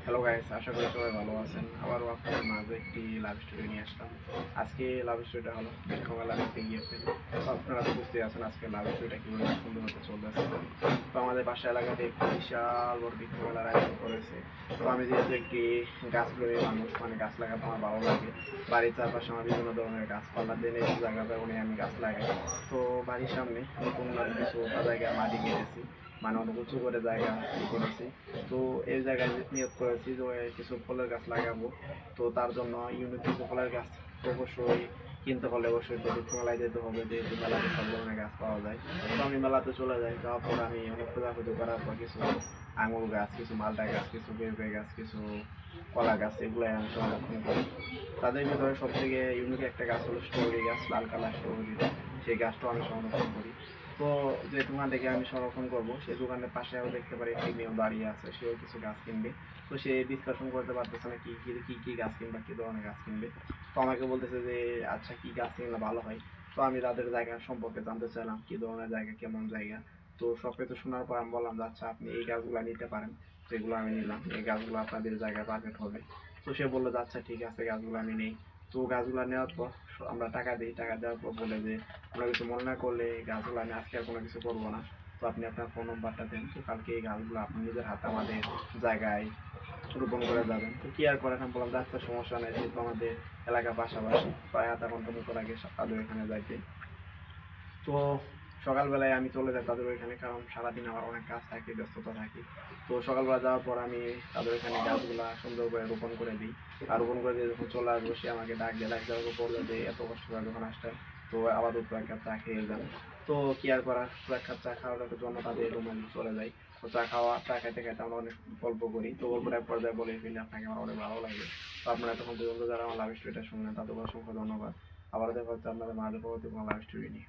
Hello guys, আশা করি সবাই ভালো আছেন। আবারও আপনাদের মাঝে একটি লাভ স্টোরি নিয়ে আসলাম। আজকে লাভ স্টোরিটা হলো বৃক্ষমেলা দেখতে গিয়েছেন। তো আপনারা তো বুঝতেই আছেন আজকে লাভ স্টোরিটা কীভাবে সুন্দর হতে চলতেছে। তো আমাদের বাসা এলাকাতে একটি বিশাল বড় বৃক্ষমেলার আয়োজন করেছে। তো আমি যেহেতু একটি গাছপ্রেমী মানুষ, মানে গাছ লাগাতে আমার ভালো লাগে। বাড়ির চারপাশে আমার বিভিন্ন ধরনের গাছপালা জেনে জায়গা ব্যবহারে আমি গাছ লাগাই। তো বাড়ির সামনে নতুন কিছু জায়গায় মাটি কেটেছি, মানে অনেক উঁচু করে জায়গা করেছি। তো এই জায়গায় নিয়োগ করেছি যে কিছু ফলের গাছ লাগাবো। তো তার জন্য ইউনিক কিছু ফলের গাছ অবশ্যই কিনতে হলে অবশ্যই তো বৃক্ষ মেলায় যেতে হবে, যেহেতু মেলাতে সব ধরনের গাছ পাওয়া যায়। তো আমি মেলাতে চলে যাই, যাওয়ার পর আমি অনেক খোঁজাখুঁজি করার পর কিছু আঙুর গাছ, কিছু মালটা গাছ, কিছু পেঁপে গাছ, কিছু কলা গাছ, এগুলাই আমি সংরক্ষণ করি। তাদের ভিতরে সব থেকে ইউনিক একটা গাছ হলো স্ট্রবেরি গাছ, লাল কালার স্ট্রবেরি। সেই গাছটাও আমি সংরক্ষণ করি। তো যে দোকান থেকে আমি সংরক্ষণ করবো সেই দোকানের পাশে আমি দেখতে পারি একটি মেয়েও দাঁড়িয়ে আছে, সেও কিছু গাছ কিনবে। তো সে ডিসকাশন করতে পারতেছে না কি কি কি কি গাছ কিনবে, কী ধরনের গাছ কিনবে। তো আমাকে বলতেছে যে আচ্ছা কী গাছ কিনলে ভালো হয়। তো আমি তাদের জায়গা সম্পর্কে জানতে চাইলাম, কী ধরনের জায়গা, কেমন জায়গা। তো সব কিছু শোনার পর আমি বললাম যে আচ্ছা আপনি এই গাছগুলো নিতে পারেন। যেগুলো আমি নিলাম এই গাছগুলো আপনাদের জায়গায় পারফেক্ট হবে। তো সে বললো যে আচ্ছা ঠিক আছে, গাছগুলো আমি নেই। তো গাছগুলো নেওয়ার পর আমরা টাকা দিই, টাকা দেওয়ার পর বলে যে আপনার কিছু মনে না করলে এই গাছগুলো আমি আজকে আর কোনো কিছু করবো না। তো আপনি আপনার ফোন নম্বরটা দেন, তো কালকে এই গাছগুলো আপনি নিজের হাতে আমাদের জায়গায় রোপণ করে যাবেন। তো কি আর করার, আমি বললাম যে আচ্ছা সমস্যা নেই, যেহেতু আমাদের এলাকার পাশাপাশি প্রায় আধা ঘন্টার মতো লাগে তাদের এখানে যাইতে। তো সকালবেলায় আমি চলে যাই তাদের ওইখানে, কারণ সারাদিন আমার অনেক কাজ থাকে, ব্যস্ততা থাকে। তো সকালবেলা যাওয়ার পর আমি তাদের ওইখানে গাছগুলা সুন্দর করে রোপণ করে দিই। আর রোপণ করে দিয়ে যখন চলে আসবো, সে আমাকে ডাক দিয়ে, ডাক দেওয়ার পর বললো যে এত কষ্ট করে যখন আসতেন, তো আপাতত এক কাপ চা খেয়ে যান। তো কি আর করার, এক কাপ চা খাওয়ার জন্য তাদের রুমে চলে যাই। তো চা খাইতে খাইতে আমরা অনেক গল্প করি। তো গল্পটা এক পর্যায়ে বলে ফেলি আপনাকে আমার অনেক ভালো লাগে। তো আপনারা তখন পর্যন্ত যারা আমার লাভ স্টোরিটা শুনলেন তাদের অসংখ্য ধন্যবাদ। আবার দেখা হচ্ছে আপনাদের মাঝে পরবর্তী কোনো লাভ স্টোরি নিয়ে।